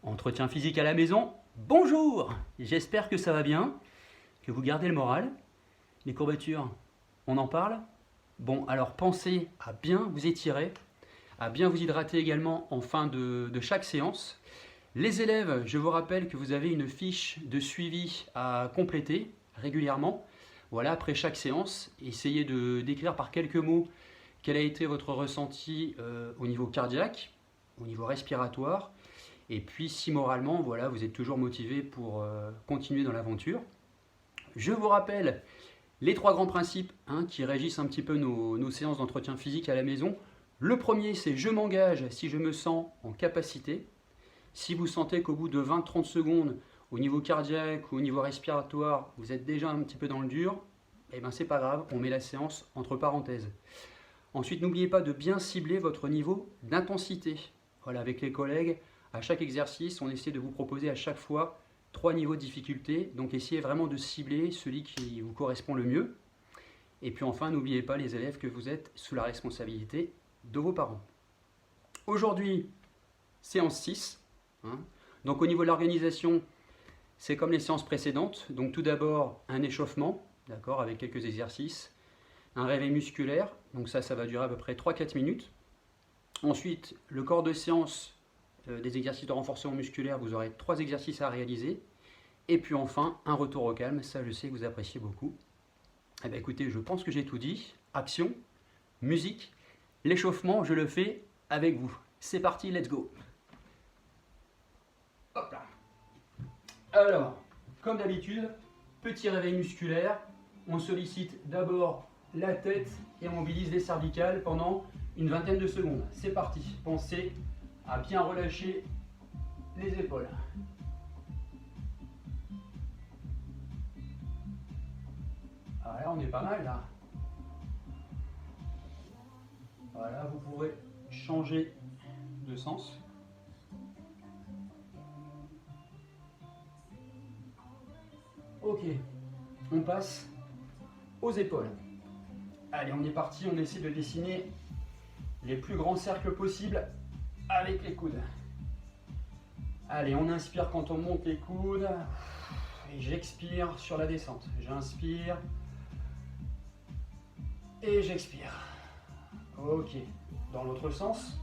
Entretien physique à la maison, bonjour! J'espère que ça va bien, que vous gardez le moral. Les courbatures, on en parle? Bon, alors pensez à bien vous étirer, à bien vous hydrater également en fin de chaque séance. Les élèves, je vous rappelle que vous avez une fiche de suivi à compléter régulièrement. Voilà, après chaque séance, essayez de décrire par quelques mots quel a été votre ressenti au niveau cardiaque, au niveau respiratoire. Et puis si moralement, voilà, vous êtes toujours motivé pour continuer dans l'aventure. Je vous rappelle les trois grands principes qui régissent un petit peu nos séances d'entretien physique à la maison. Le premier, c'est je m'engage si je me sens en capacité. Si vous sentez qu'au bout de 20-30 secondes, au niveau cardiaque ou au niveau respiratoire, vous êtes déjà un petit peu dans le dur, eh ben c'est pas grave, on met la séance entre parenthèses. Ensuite, n'oubliez pas de bien cibler votre niveau d'intensité. Voilà, avec les collègues, à chaque exercice, on essaie de vous proposer à chaque fois 3 niveaux de difficulté. Donc essayez vraiment de cibler celui qui vous correspond le mieux. Et puis enfin, n'oubliez pas les élèves que vous êtes sous la responsabilité de vos parents. Aujourd'hui, séance 6. Donc au niveau de l'organisation, c'est comme les séances précédentes. Donc tout d'abord, un échauffement, d'accord, avec quelques exercices. Un réveil musculaire, donc ça va durer à peu près 3-4 minutes. Ensuite, le corps de séance, des exercices de renforcement musculaire, vous aurez 3 exercices à réaliser. Et puis enfin, un retour au calme, ça je sais que vous appréciez beaucoup. Eh bien écoutez, je pense que j'ai tout dit. Action, musique, l'échauffement, je le fais avec vous. C'est parti, let's go. Hop là. Alors, comme d'habitude, petit réveil musculaire. On sollicite d'abord la tête et on mobilise les cervicales pendant une vingtaine de secondes. C'est parti. Pensez à bien relâcher les épaules. Ah là, on est pas mal là. Voilà, vous pourrez changer de sens. Ok, on passe aux épaules. Allez, on est parti, on essaie de dessiner les plus grands cercles possibles avec les coudes. Allez, on inspire quand on monte les coudes et j'expire sur la descente. J'inspire et j'expire. Ok, dans l'autre sens.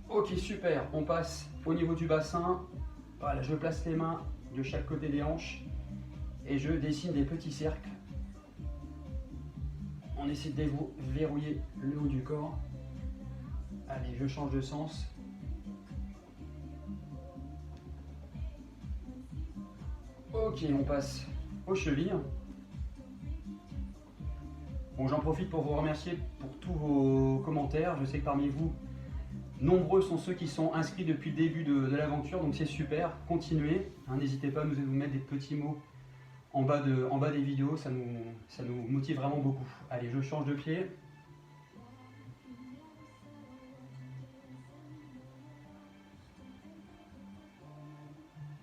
Ok, super, on passe au niveau du bassin. Voilà, je place les mains de chaque côté des hanches et je dessine des petits cercles. On essaie de verrouiller le haut du corps. Allez, je change de sens. Ok, on passe aux chevilles. Bon, j'en profite pour vous remercier pour tous vos commentaires. Je sais que parmi vous, nombreux sont ceux qui sont inscrits depuis le début de l'aventure, donc c'est super, continuez. N'hésitez pas à nous mettre des petits mots en bas des vidéos, ça nous motive vraiment beaucoup. Allez, je change de pied.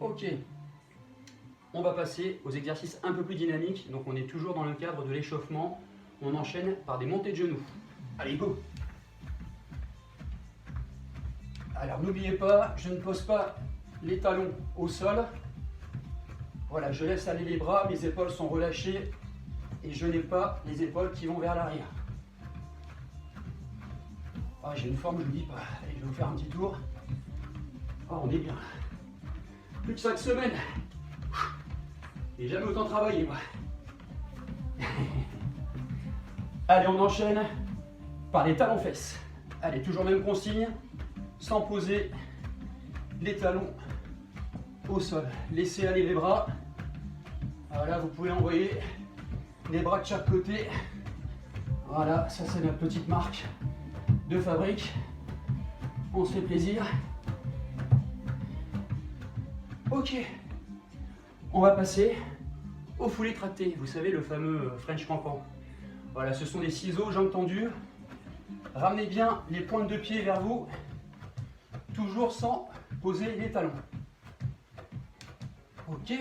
Ok, on va passer aux exercices un peu plus dynamiques, donc on est toujours dans le cadre de l'échauffement. On enchaîne par des montées de genoux. Allez, go! Alors n'oubliez pas, je ne pose pas les talons au sol. Voilà, je laisse aller les bras, mes épaules sont relâchées et je n'ai pas les épaules qui vont vers l'arrière. Ah, j'ai une forme, je ne vous dis pas. Allez, je vais vous faire un petit tour. Ah, on est bien. Plus de 5 semaines. J'ai jamais autant travaillé, moi. Allez, on enchaîne par les talons-fesses. Allez, toujours même consigne. Sans poser les talons au sol. Laissez aller les bras. Voilà, vous pouvez envoyer les bras de chaque côté. Voilà, ça c'est notre petite marque de fabrique. On se fait plaisir. Ok, on va passer au foulé tracté. Vous savez, le fameux French Cancan. Voilà, ce sont des ciseaux, jambes tendues. Ramenez bien les pointes de pied vers vous. Toujours sans poser les talons. Ok.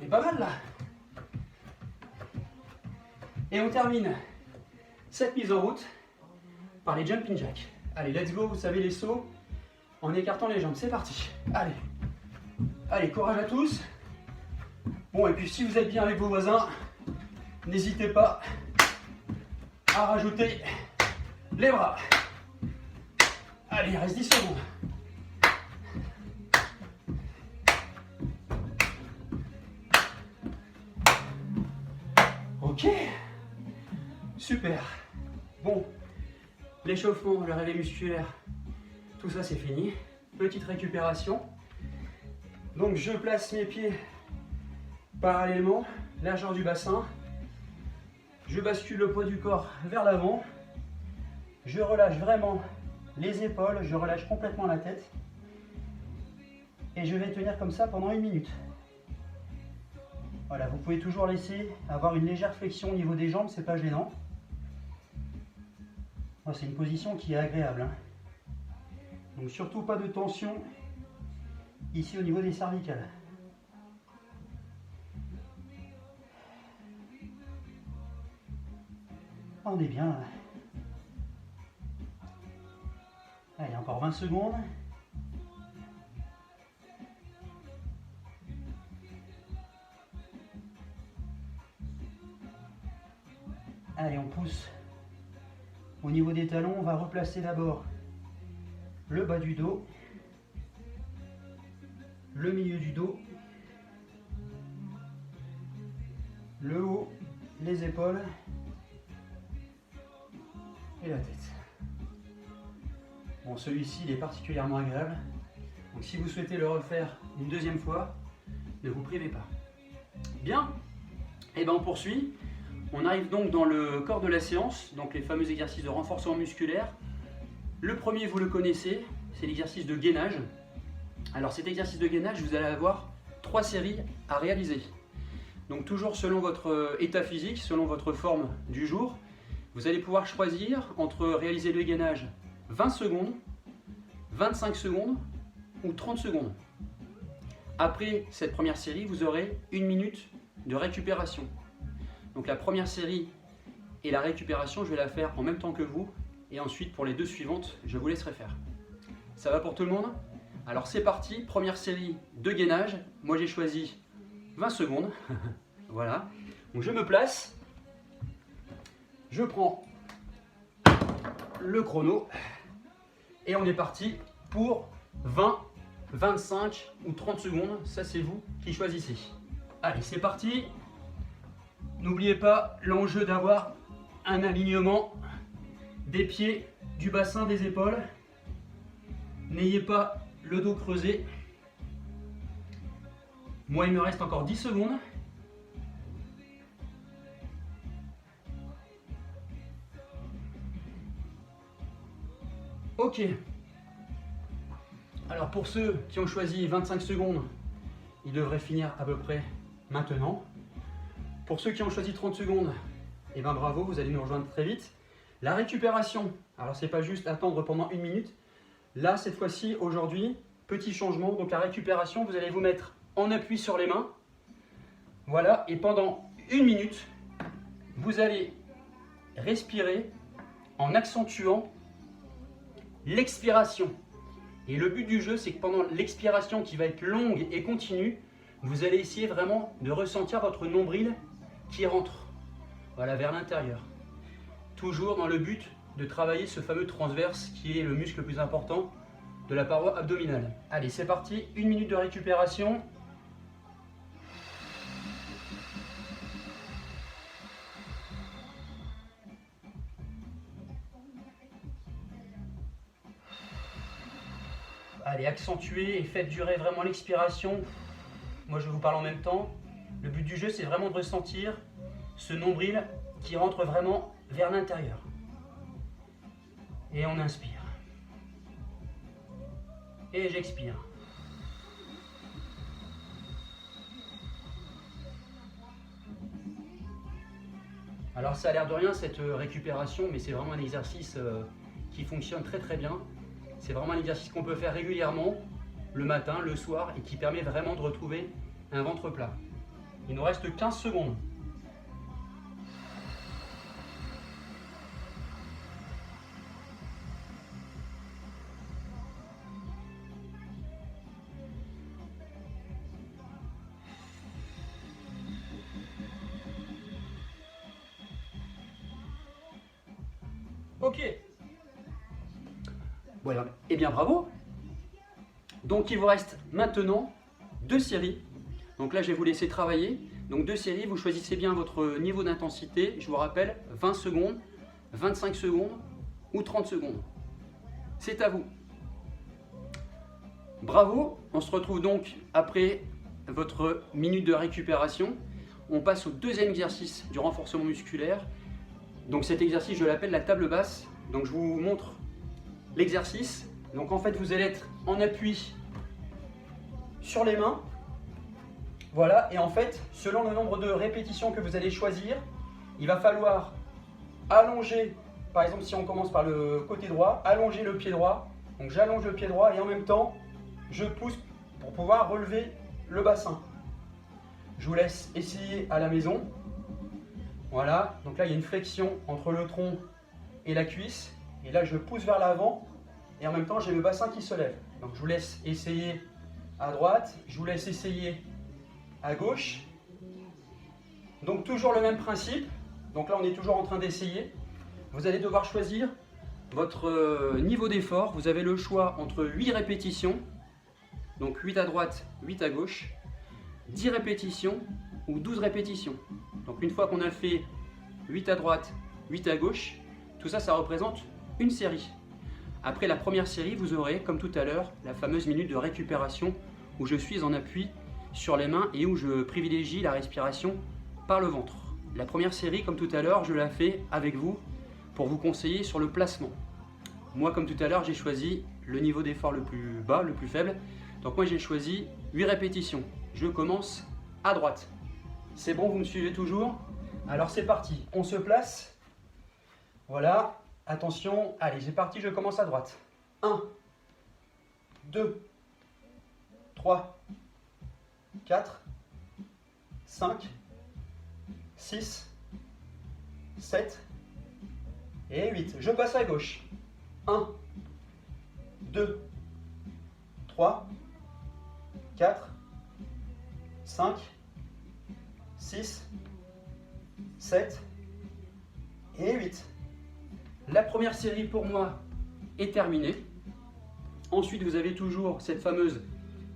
est pas mal là. Et on termine cette mise en route par les jumping jacks. Allez, let's go, vous savez les sauts en écartant les jambes. C'est parti. Allez. Allez, courage à tous. Bon, et puis si vous êtes bien avec vos voisins, n'hésitez pas à rajouter les bras. Allez, il reste 10 secondes. Ok, super. Bon, l'échauffement, le réveil musculaire, tout ça c'est fini. Petite récupération. Donc je place mes pieds parallèlement, largeur du bassin. Je bascule le poids du corps vers l'avant. Je relâche vraiment les épaules, je relâche complètement la tête. Et je vais tenir comme ça pendant 1 minute. Voilà, vous pouvez toujours laisser avoir une légère flexion au niveau des jambes, c'est pas gênant. C'est une position qui est agréable, hein. Donc surtout pas de tension ici au niveau des cervicales. On est bien là. Allez, encore 20 secondes. Allez, on pousse. Au niveau des talons, on va replacer d'abord le bas du dos, le milieu du dos, le haut, les épaules et la tête. Bon, celui-ci, il est particulièrement agréable. Donc si vous souhaitez le refaire une deuxième fois, ne vous privez pas. Bien, et bien on poursuit. On arrive donc dans le corps de la séance, donc les fameux exercices de renforcement musculaire. Le premier, vous le connaissez, c'est l'exercice de gainage. Alors cet exercice de gainage, vous allez avoir 3 séries à réaliser. Donc toujours selon votre état physique, selon votre forme du jour, vous allez pouvoir choisir entre réaliser le gainage 20 secondes, 25 secondes ou 30 secondes. Après cette première série, vous aurez 1 minute de récupération. Donc la première série et la récupération, je vais la faire en même temps que vous. Et ensuite, pour les 2 suivantes, je vous laisserai faire. Ça va pour tout le monde? Alors c'est parti, première série de gainage. Moi j'ai choisi 20 secondes. Voilà. Donc je me place. Je prends le chrono. Et on est parti pour 20, 25 ou 30 secondes. Ça c'est vous qui choisissez. Allez, c'est parti. N'oubliez pas l'enjeu d'avoir un alignement des pieds, du bassin, des épaules. N'ayez pas le dos creusé. Moi, il me reste encore 10 secondes. Ok. Alors pour ceux qui ont choisi 25 secondes, ils devraient finir à peu près maintenant. Pour ceux qui ont choisi 30 secondes, eh ben bravo, vous allez nous rejoindre très vite. La récupération, alors c'est pas juste attendre pendant 1 minute. Là, cette fois-ci, aujourd'hui, petit changement. Donc la récupération, vous allez vous mettre en appui sur les mains. Voilà, et pendant 1 minute, vous allez respirer en accentuant l'expiration. Et le but du jeu, c'est que pendant l'expiration qui va être longue et continue, vous allez essayer vraiment de ressentir votre nombril qui rentre, voilà, vers l'intérieur. Toujours dans le but de travailler ce fameux transverse qui est le muscle le plus important de la paroi abdominale. Allez, c'est parti, 1 minute de récupération. Allez, accentuez et faites durer vraiment l'expiration. Moi, je vous parle en même temps. Le but du jeu, c'est vraiment de ressentir ce nombril qui rentre vraiment vers l'intérieur. Et on inspire. Et j'expire. Alors ça a l'air de rien cette récupération, mais c'est vraiment un exercice qui fonctionne très très bien. C'est vraiment un exercice qu'on peut faire régulièrement, le matin, le soir, et qui permet vraiment de retrouver un ventre plat. Il nous reste 15 secondes. Ok. Voilà. Eh bien, bravo. Donc, il vous reste maintenant 2 séries. Donc là, je vais vous laisser travailler. Donc 2 séries, vous choisissez bien votre niveau d'intensité. Je vous rappelle, 20 secondes, 25 secondes ou 30 secondes. C'est à vous. Bravo. On se retrouve donc après votre minute de récupération. On passe au deuxième exercice du renforcement musculaire. Donc cet exercice, je l'appelle la table basse. Donc je vous montre l'exercice. Donc en fait, vous allez être en appui sur les mains. Voilà, et en fait, selon le nombre de répétitions que vous allez choisir, il va falloir allonger, par exemple si on commence par le côté droit, allonger le pied droit. Donc j'allonge le pied droit et en même temps, je pousse pour pouvoir relever le bassin. Je vous laisse essayer à la maison. Voilà, donc là il y a une flexion entre le tronc et la cuisse. Et là je pousse vers l'avant et en même temps j'ai le bassin qui se lève. Donc je vous laisse essayer à droite, je vous laisse essayer à gauche. Donc toujours le même principe. Donc là on est toujours en train d'essayer. Vous allez devoir choisir votre niveau d'effort. Vous avez le choix entre 8 répétitions, donc 8 à droite, 8 à gauche, 10 répétitions ou 12 répétitions. Donc une fois qu'on a fait 8 à droite, 8 à gauche, tout ça, ça représente une série. Après la première série, vous aurez, comme tout à l'heure, la fameuse minute de récupération où je suis en appui sur les mains et où je privilégie la respiration par le ventre. La première série, comme tout à l'heure, je la fais avec vous pour vous conseiller sur le placement. Moi, comme tout à l'heure, j'ai choisi le niveau d'effort le plus bas, le plus faible. Donc moi, j'ai choisi 8 répétitions. Je commence à droite. C'est bon, vous me suivez toujours? Alors c'est parti, on se place. Voilà, attention, allez, c'est parti, je commence à droite. 1, 2, 3, 4, 5, 6, 7 et 8. Je passe à gauche. 1, 2, 3, 4, 5, 6, 7 et 8. La première série pour moi est terminée. Ensuite, vous avez toujours cette fameuse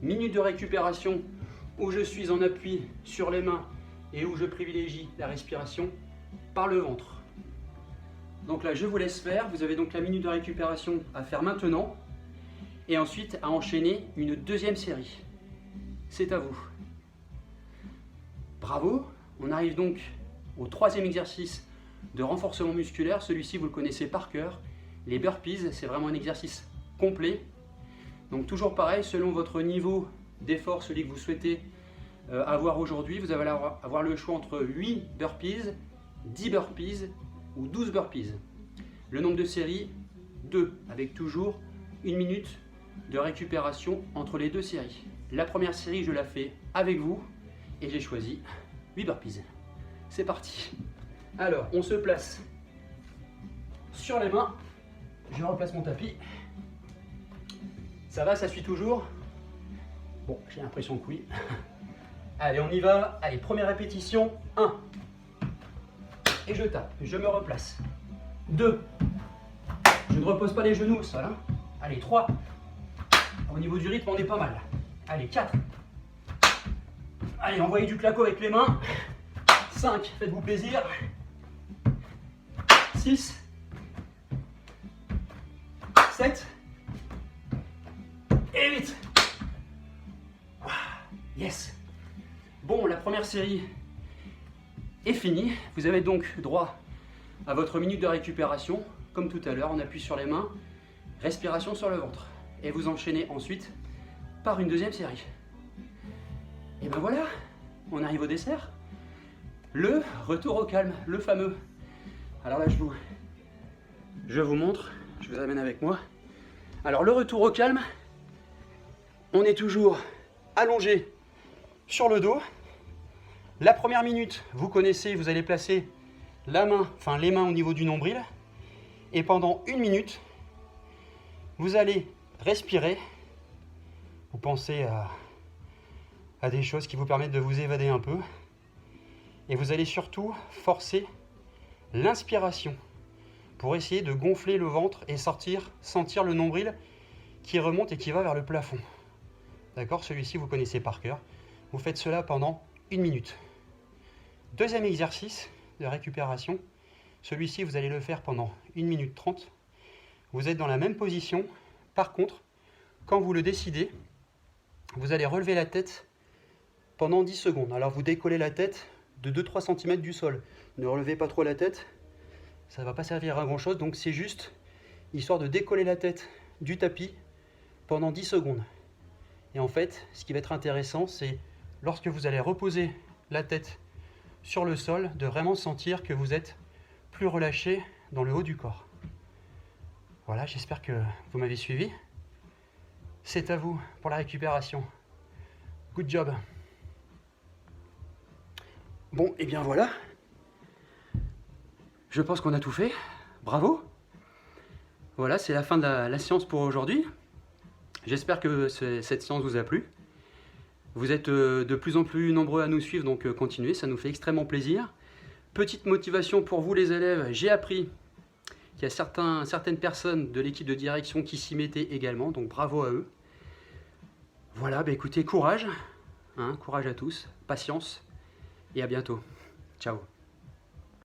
minute de récupération où je suis en appui sur les mains et où je privilégie la respiration par le ventre. Donc là, je vous laisse faire. Vous avez donc la minute de récupération à faire maintenant et ensuite à enchaîner une deuxième série. C'est à vous. Bravo. On arrive donc au troisième exercice de renforcement musculaire. Celui-ci, vous le connaissez par cœur. Les burpees, c'est vraiment un exercice complet. Donc toujours pareil, selon votre niveau d'effort, celui que vous souhaitez avoir aujourd'hui, vous allez avoir le choix entre 8 burpees, 10 burpees ou 12 burpees. Le nombre de séries, 2, avec toujours une minute de récupération entre les deux séries. La première série, je la fais avec vous et j'ai choisi 8 burpees. C'est parti. Alors, on se place sur les mains. Je replace mon tapis. Ça va, ça suit toujours? Bon, j'ai l'impression que oui. Allez, on y va. Allez, première répétition. 1. Et je tape. Je me replace. 2. Je ne repose pas les genoux au sol. Allez, 3. Au niveau du rythme, on est pas mal. Allez, 4. Allez, envoyez du claquot avec les mains. 5. Faites-vous plaisir. 6. 7. Et 8. Yes. Bon, la première série est finie. Vous avez donc droit à votre minute de récupération. Comme tout à l'heure, on appuie sur les mains, respiration sur le ventre. Et vous enchaînez ensuite par une deuxième série. Et ben voilà, on arrive au dessert. Le retour au calme, le fameux. Alors là, je vous montre, je vous amène avec moi. Alors le retour au calme, on est toujours allongé sur le dos. La première minute, vous connaissez, vous allez placer la main, enfin les mains au niveau du nombril. Et pendant 1 minute, vous allez respirer. Vous pensez à des choses qui vous permettent de vous évader un peu. Et vous allez surtout forcer l'inspiration pour essayer de gonfler le ventre et sentir le nombril qui remonte et qui va vers le plafond. D'accord? Celui-ci, vous connaissez par cœur. Vous faites cela pendant 1 minute. Deuxième exercice de récupération. Celui-ci, vous allez le faire pendant 1 minute 30. Vous êtes dans la même position. Par contre, quand vous le décidez, vous allez relever la tête pendant 10 secondes. Alors, vous décollez la tête de 2-3 cm du sol. Ne relevez pas trop la tête. Ça ne va pas servir à grand chose. Donc, c'est juste histoire de décoller la tête du tapis pendant 10 secondes. Et en fait, ce qui va être intéressant, c'est lorsque vous allez reposer la tête sur le sol, de vraiment sentir que vous êtes plus relâché dans le haut du corps. Voilà, j'espère que vous m'avez suivi. C'est à vous pour la récupération. Good job. Bon, et bien voilà. Je pense qu'on a tout fait. Bravo. Voilà, c'est la fin de la séance pour aujourd'hui. J'espère que cette séance vous a plu. Vous êtes de plus en plus nombreux à nous suivre, donc continuez, ça nous fait extrêmement plaisir. Petite motivation pour vous les élèves, j'ai appris qu'il y a certaines personnes de l'équipe de direction qui s'y mettaient également, donc bravo à eux. Voilà, bah écoutez, courage, hein, courage à tous, patience et à bientôt. Ciao.